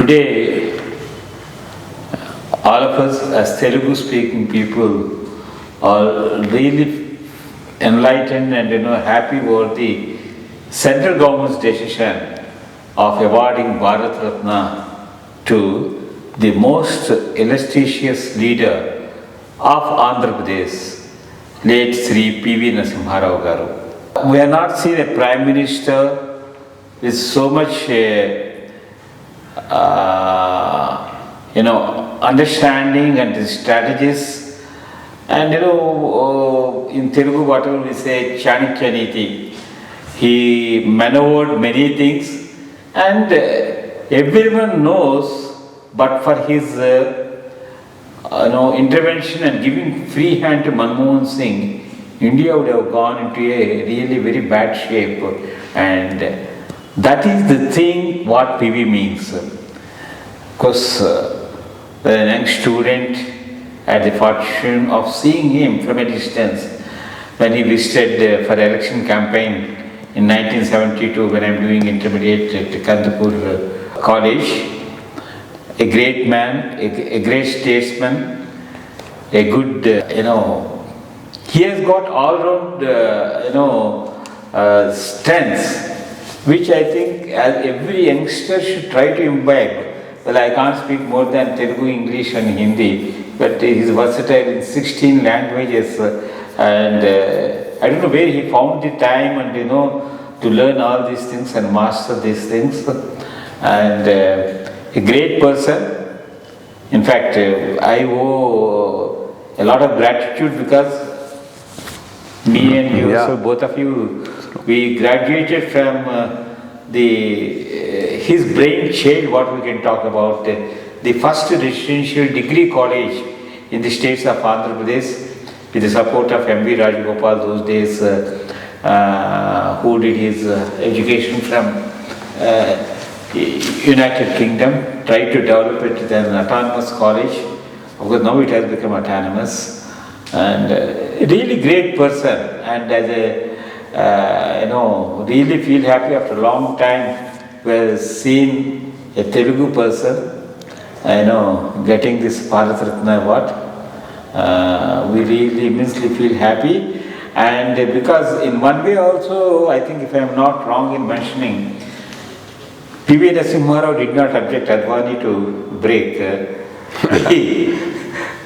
Today, all of us as Telugu speaking people are really enlightened and happy over the central government's decision of awarding Bharat Ratna to the most illustrious leader of Andhra Pradesh, late Sri P.V. Narasimha Rao garu. We have not seen a Prime Minister with so much understanding and strategies, and in Telugu whatever we say Chanakya Niti, he maneuvered many things, and everyone knows, but for his intervention and giving free hand to Manmohan Singh, India would have gone into a really very bad shape, and that is the thing what PV means. Because when a young student had the fortune of seeing him from a distance when he visited for election campaign in 1972 when I am doing intermediate at Kandapur College. A great man, a great statesman, a good, he has got all round, strengths, which I think every youngster should try to imbibe. Well, I can't speak more than Telugu, English and Hindi, but he is versatile in 16 languages, and I don't know where he found the time and to learn all these things and master these things, and a great person. In fact, I owe a lot of gratitude because me and you, so both of you, we graduated from his brain child, what we can talk about, the first residential degree college in the states of Andhra Pradesh with the support of M.V. Rajagopal those days, who did his education from United Kingdom, tried to develop it as an autonomous college. Of course, now it has become autonomous, and a really great person, and as a really feel happy after a long time we have seen a Telugu person, getting this Bharat Ratna award. We really immensely feel happy, and because in one way also, I think if I am not wrong in mentioning, P.V. Narasimha Rao did not object Advani to break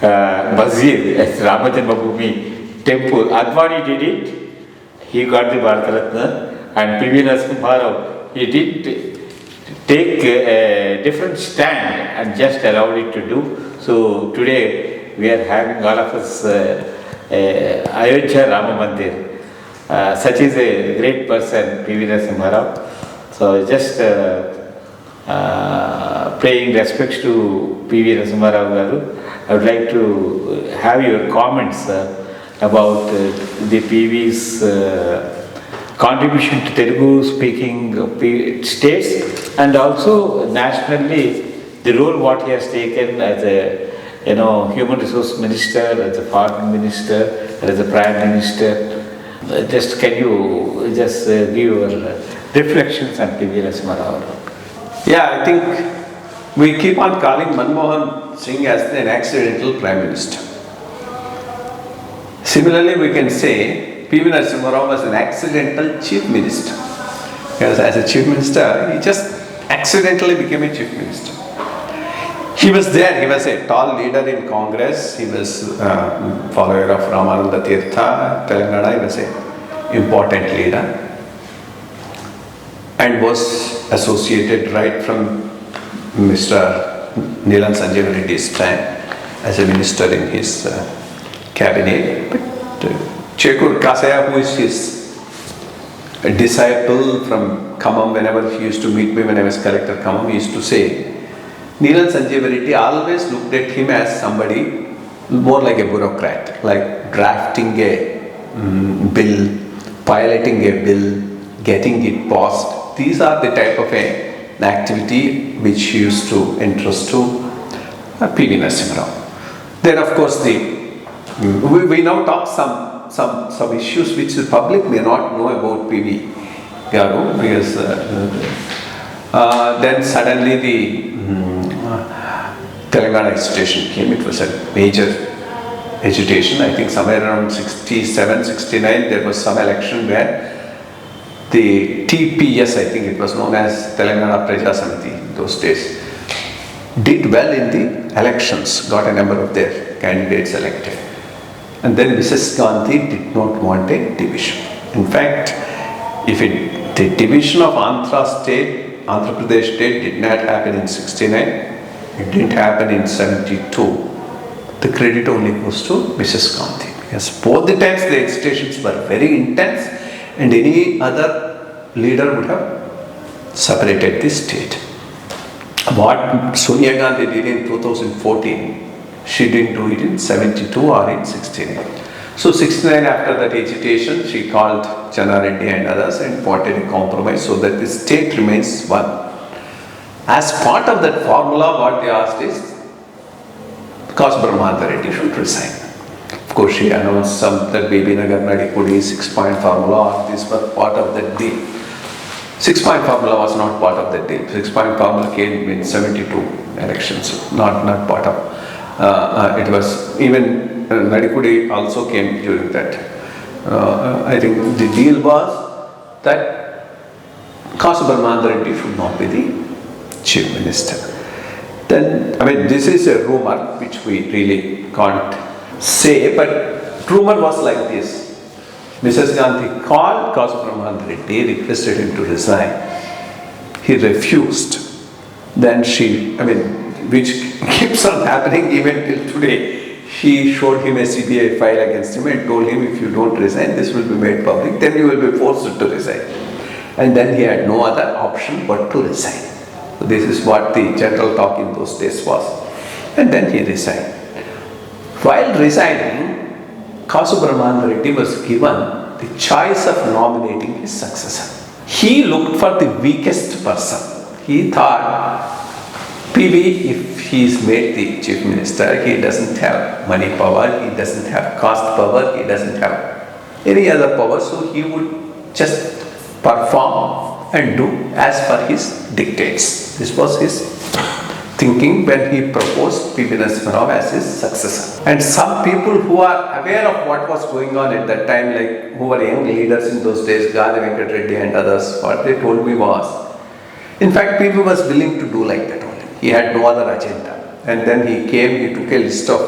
Bazir as Ramajanmabhoomi temple. Advani did it, he got the Bharat Ratna, and P.V. Narasimha Rao, he did take a different stand and just allowed it to do. So today we are having all of us Ayodhya Rama Mandir. Such is a great person, P.V. Narasimha Rao. So just paying respects to P.V. Narasimha Rao garu, I would like to have your comments about the PV's contribution to Telugu speaking states, and also nationally the role what he has taken as a human resource minister, as a foreign minister, as a prime minister. Just can you just give your reflections on P.V. Narasimha Rao? Yeah, I think we keep on calling Manmohan Singh as an accidental prime minister. Similarly, we can say P.V. Narasimha Rao was an accidental chief minister. Because as a chief minister, he just accidentally became a chief minister. He was there, he was a tall leader in Congress, he was follower of Ramananda Tirtha, Telangana, he was an important leader, and was associated right from Mr. Nilan Sanjay Reddy's time as a minister in his cabinet. But Chekur Kasaya, who is his disciple from Khammam, whenever he used to meet me when I was collector Khammam, he used to say, Nilan Sanjay Reddy always looked at him as somebody more like a bureaucrat, like drafting a bill, piloting a bill, getting it passed. These are the type of an activity which used to interest to P.V. Narasimha Rao. Then of course we now talk some issues which the public may not know about P.V. Garu, because then suddenly the Telangana agitation came, it was a major agitation. I think somewhere around 67, 69, there was some election where the TPS, I think it was known as Telangana Praja Samiti in those days, did well in the elections, got a number of their candidates elected. And then Mrs. Gandhi did not want a division. In fact, if the division of Andhra Pradesh state did not happen in 69, it didn't happen in 72, the credit only goes to Mrs. Gandhi. Because both the times the agitations were very intense and any other leader would have separated the state. What Sonia Gandhi did in 2014, she didn't do it in 72 or in 69. So 69, after that agitation, she called Channa Reddy and others and wanted a compromise so that the state remains one. As part of that formula, what they asked is, because Brahmanda Reddy should resign. Of course, she announced that Baby Nagar Nadikudi 6-point formula, these were part of that deal. 6-point formula was not part of that deal. 6-point formula came in 72 elections, not part of. It was even Nadikudi also came during that. I think the deal was that Kasu Brahmanda Reddy should not be the chief minister. Then, I mean, this is a rumor which we really can't say, but rumor was like this. Mrs. Gandhi called Kasu Brahmanda Reddy, requested him to resign. He refused. Then which keeps on happening even till today. She showed him a CBI file against him and told him, if you don't resign, this will be made public, then you will be forced to resign. And then he had no other option but to resign. So this is what the general talk in those days was. And then he resigned. While resigning, Kasu Brahmanda Reddy was given the choice of nominating his successor. He looked for the weakest person. He thought, PV, if he is made the chief minister, he doesn't have money power, he doesn't have caste power, he doesn't have any other power, so he would just perform and do as per his dictates. This was his thinking when he proposed P.V. Narasimha Rao as his successor. And some people who are aware of what was going on at that time, like who were young leaders in those days, Gandhi Venkat Reddy and others, what they told me was, in fact, P.V. was willing to do like that only. He had no other agenda. And then he took a list of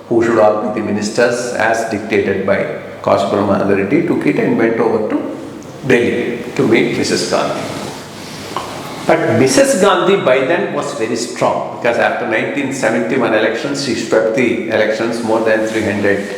who should all be the ministers as dictated by Kasu Brahmanda Reddy, took it and went over to Delhi to meet Mrs. Gandhi. But Mrs. Gandhi by then was very strong because after 1971 elections, she swept the elections, more than 300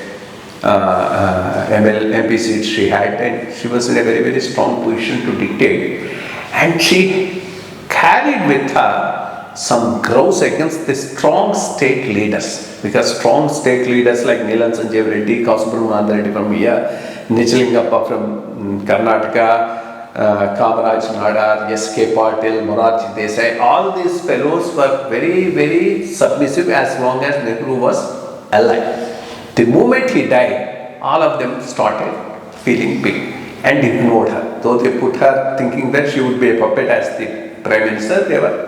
MP seats she had, and she was in a very, very strong position to dictate. And she carried with her some grouse against the strong state leaders, because strong state leaders like Neelam Sanjeev Reddy, Kasu Brahmanda Reddy from here, Nichalingappa from Karnataka, Kamaraj Nadar, S.K. Patil, Morarji Desai, all these fellows were very, very submissive as long as Nehru was alive. The moment he died, all of them started feeling big and ignored her. Though they put her thinking that she would be a puppet as the Prime Minister, they were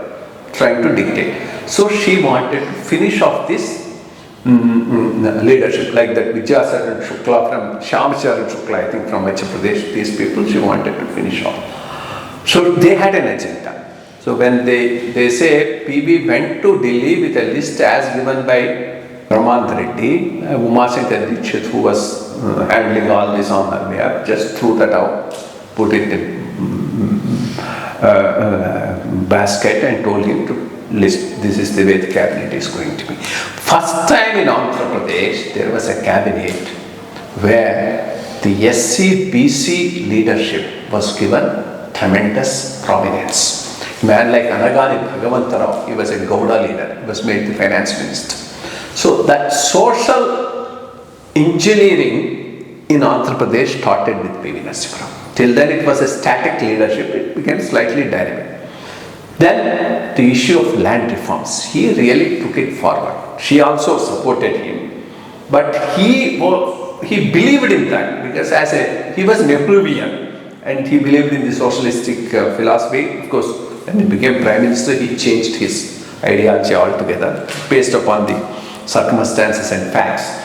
trying to dictate. So she wanted to finish off this leadership, like that Vijaya Shukla from Shyamcharan Shukla, I think from Madhya Pradesh, these people she wanted to finish off. So they had an agenda. So when they say PB went to Delhi with a list as given by Brahmanda Reddy, Umashankar Dikshit, who was handling all this on her behalf, just threw that out, put it in basket and told him to list, this is the way the cabinet is going to be. First time in Andhra Pradesh, there was a cabinet where the SC, BC leadership was given tremendous prominence. A man like Anagani Bhagavanta Rao, he was a Gowda leader, he was made the finance minister. So that social engineering in Andhra Pradesh started with P.V. Narasimha Rao. Till then it was a static leadership, it became slightly dynamic. Then the issue of land reforms, he really took it forward. She also supported him, but he believed in that because he was Nehruvian and he believed in the socialistic philosophy. Of course, when he became Prime Minister, he changed his ideology altogether, based upon the circumstances and facts.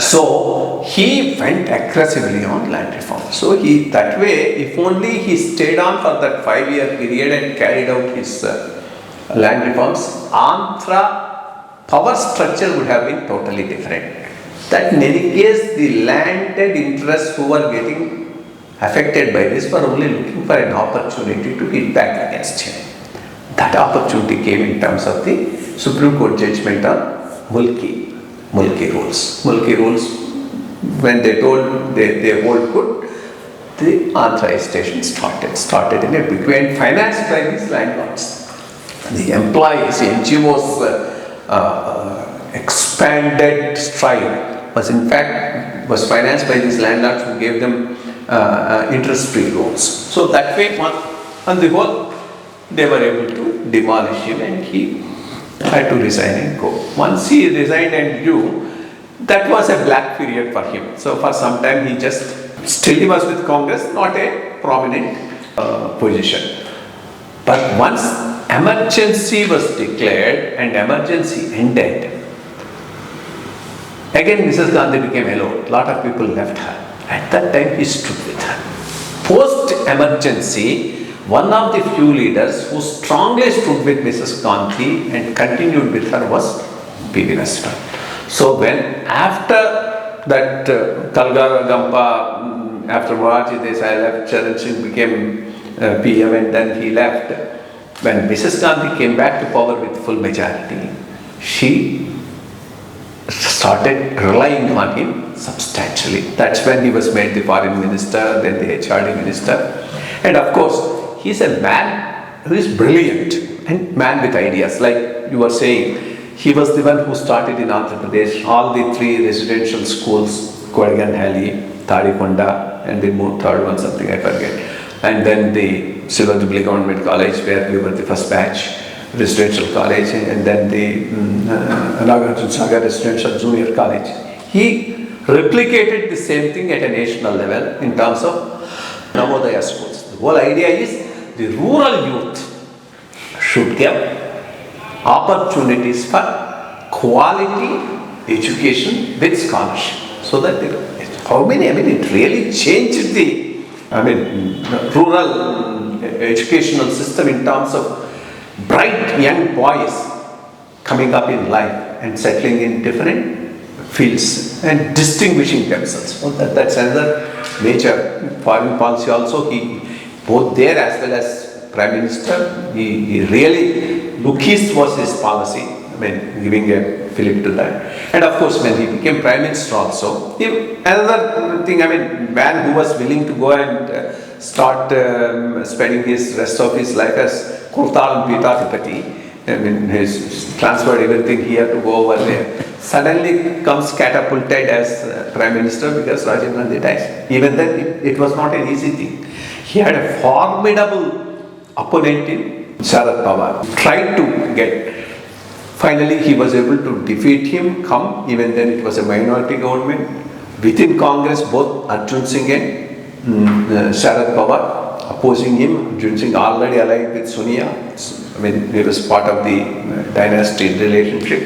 So he went aggressively on land reform. So that way, if only he stayed on for that 5-year period and carried out his land reforms, Andhra power structure would have been totally different. That in any case, the landed interests who were getting affected by this were only looking for an opportunity to hit back against him. That opportunity came in terms of the Supreme Court judgment on Mulki rules. Mulki rules, when they told they hold good, the authorization started in a big way and financed by these landlords. The employees, NGOs expanded stride was financed by these landlords who gave them interest-free loans. So that way, on the whole, they were able to demolish him and he had to resign and go. Once he resigned and grew, that was a black period for him. So for some time he still was with Congress, not a prominent position. But once emergency was declared and emergency ended, again Mrs. Gandhi became alone. A lot of people left her. At that time he stood with her. Post-emergency, one of the few leaders who strongly stood with Mrs. Gandhi and continued with her was P.V. Narasimha. So when after that Kalgara Gampa, after Moraji Desai left, Charan Singh became PM and then he left. When Mrs. Gandhi came back to power with full majority, she started relying on him substantially. That's when he was made the foreign minister, then the HRD minister. And of course, he's a man who is brilliant and man with ideas. Like you were saying, he was the one who started in Andhra Pradesh all the 3 residential schools, Kodaganhalli, Tadikonda, and the third one, something I forget. And then the Sivadubli Government College, where we were the first batch, residential college, and then the Nagarjuna Sagar Residential Junior College. He replicated the same thing at a national level in terms of Navodaya schools. The whole idea is the rural youth should get opportunities for quality education with scholarship. So that it really changed the rural educational system in terms of bright young boys coming up in life and settling in different fields and distinguishing themselves. So that's another major foreign policy also. He, both there as well as Prime Minister, he really, look east was his policy, giving a fillip to that. And of course, when he became Prime Minister also, another thing, man who was willing to go and start spending his rest of his life as Kurtal and Pitathipati, he's transferred everything, he had to go over there. Suddenly comes catapulted as Prime Minister because Rajiv Gandhi dies. Even then, it was not an easy thing. He had a formidable opponent in Sharad Pawar. Tried to get, finally he was able to defeat him, even then it was a minority government. Within Congress, both Arjun Singh and Sharad Pawar opposing him. Arjun Singh already allied with Sonia. He was part of the dynasty relationship.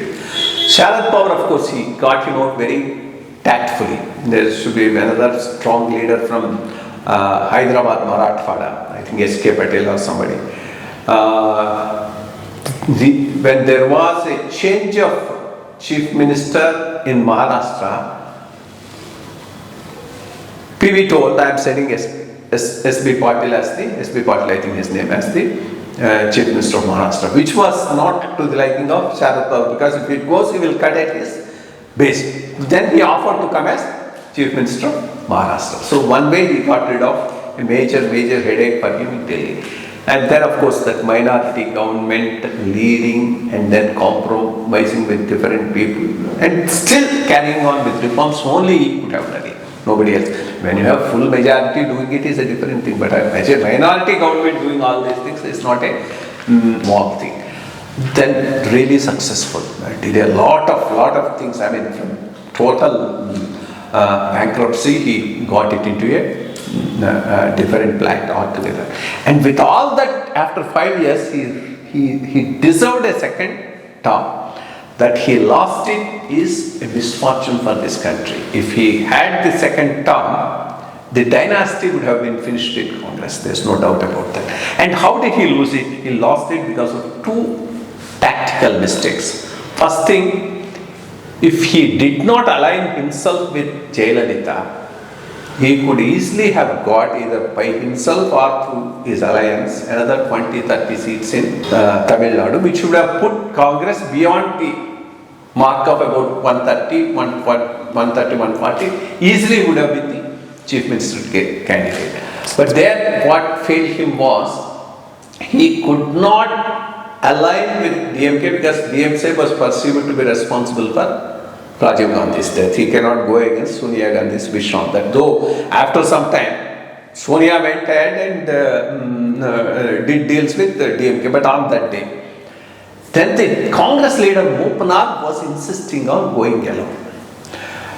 Sharad Pawar, of course, he got him out very tactfully. There should be another strong leader from Hyderabad Marathwada, I think S.K. Patel or somebody. When there was a change of chief minister in Maharashtra, PV told, I am sending S.B. Patil as the, S.B. Patil I think his name, as the chief minister of Maharashtra, which was not to the liking of Sharad Pawar, because if it goes, he will cut at his base. Then he offered to come as chief minister of Maharashtra. So one way he got rid of a major headache for him in Delhi. And then of course that minority government leading and then compromising with different people and still carrying on with reforms, only he could have done it. Nobody else. When you have full majority doing it is a different thing, but a minority government doing all these things is not a mock thing. Then really successful. Did a lot of things. From total bankruptcy, he got it into a different planet altogether. And with all that, after 5 years, he deserved a second term. That he lost it is a misfortune for this country. If he had the second term, the dynasty would have been finished in Congress. There's no doubt about that. And how did he lose it? He lost it because of two tactical mistakes. First thing, if he did not align himself with Jayalalitha, he could easily have got either by himself or through his alliance another 20-30 seats in Tamil Nadu, which would have put Congress beyond the mark of about 130, 140, easily would have been the chief minister candidate. But there what failed him was, he could not align with DMK because DMK was perceived to be responsible for Rajiv Gandhi's death. He cannot go against Sonia Gandhi's wish on that. Though after some time, Sonia went ahead and did deals with the DMK, but on that day. Then the Congress leader Mopanar was insisting on going alone.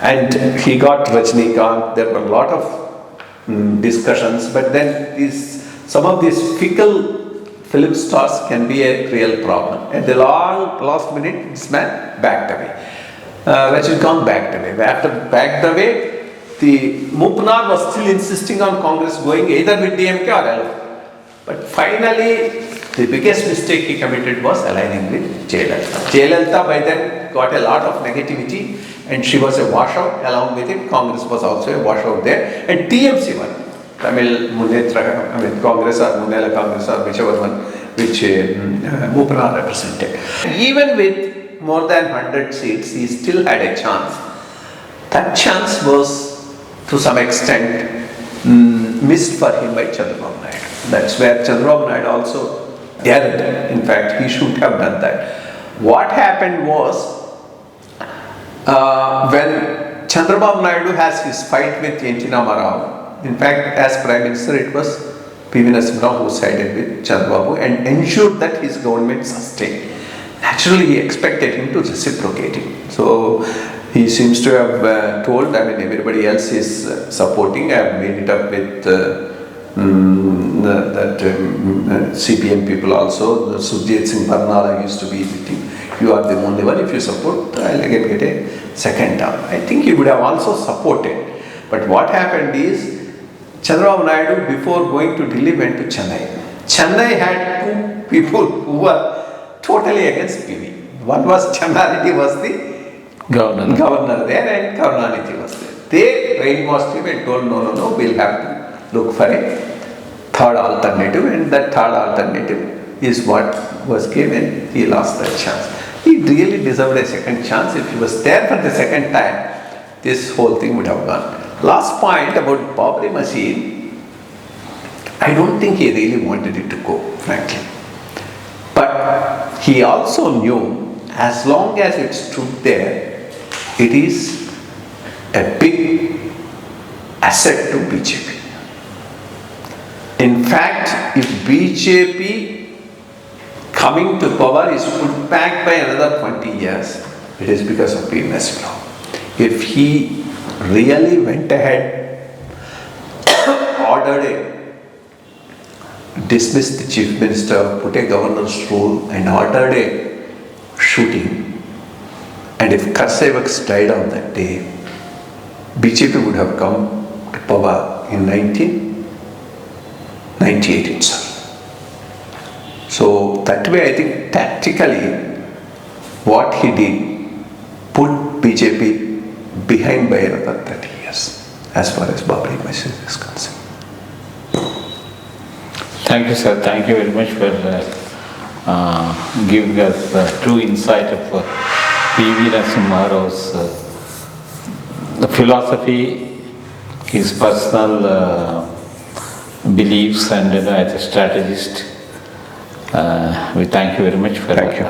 And he got Rajnikant, there were a lot of discussions, but then some of these fickle film stars can be a real problem. At the last minute, this man backed away. Rajnikant backed away. After backed away, the Mopanar was still insisting on Congress going either with DMK or alone. But finally, the biggest mistake he committed was aligning with Jayalalitha. Jayalalitha by then got a lot of negativity and she was a washout along with it. Congress was also a washout there. And TMC won. Tamil Munetra, Congress or Munela Congress or whichever one which Mopanar represented. Even with more than 100 seats, he still had a chance. That chance was to some extent missed for him by Chandrababu Naidu. That's where Chandrababu Naidu also erred. In fact, he should have done that. What happened was, when Chandrababu Naidu has his fight with Narasimha Rao, in fact, as Prime Minister, it was P.V. Narasimha Rao who sided with Chandrababu and ensured that his government sustained. Naturally, he expected him to reciprocate it. So, he seems to have told, everybody else is supporting. I have made it up with CPM people also. Sujit Singh Barnala used to be with him. You are the only one. If you support, I'll again get a second term. I think he would have also supported. But what happened is, Chandrababu Naidu, before going to Delhi, went to Chennai. Chennai had two people who were totally against PV. One was Chandrareddy was the governor there and Karunanidhi was there. They brainwashed him and told no, we'll have to look for a third alternative, and that third alternative is what was given. He lost that chance. He really deserved a second chance. If he was there for the second time, this whole thing would have gone. Last point about Babri Masjid, I don't think he really wanted it to go, frankly. But he also knew as long as it stood there, it is a big asset to BJP. In fact, if BJP coming to power is put back by another 20 years, it is because of P. Narasimha Rao. If he really went ahead, dismissed the chief minister, put a governor's rule and ordered a shooting, and if Karsevaks died on that day, BJP would have come to power in 1998 itself. So that way I think tactically what he did put BJP behind by another 30 years as far as Babri Masjid is concerned. Thank you, sir. Thank you very much for giving us the true insight of P.V. Narasimha Rao's philosophy, his personal beliefs, and as a strategist. We thank you very much for Thank you.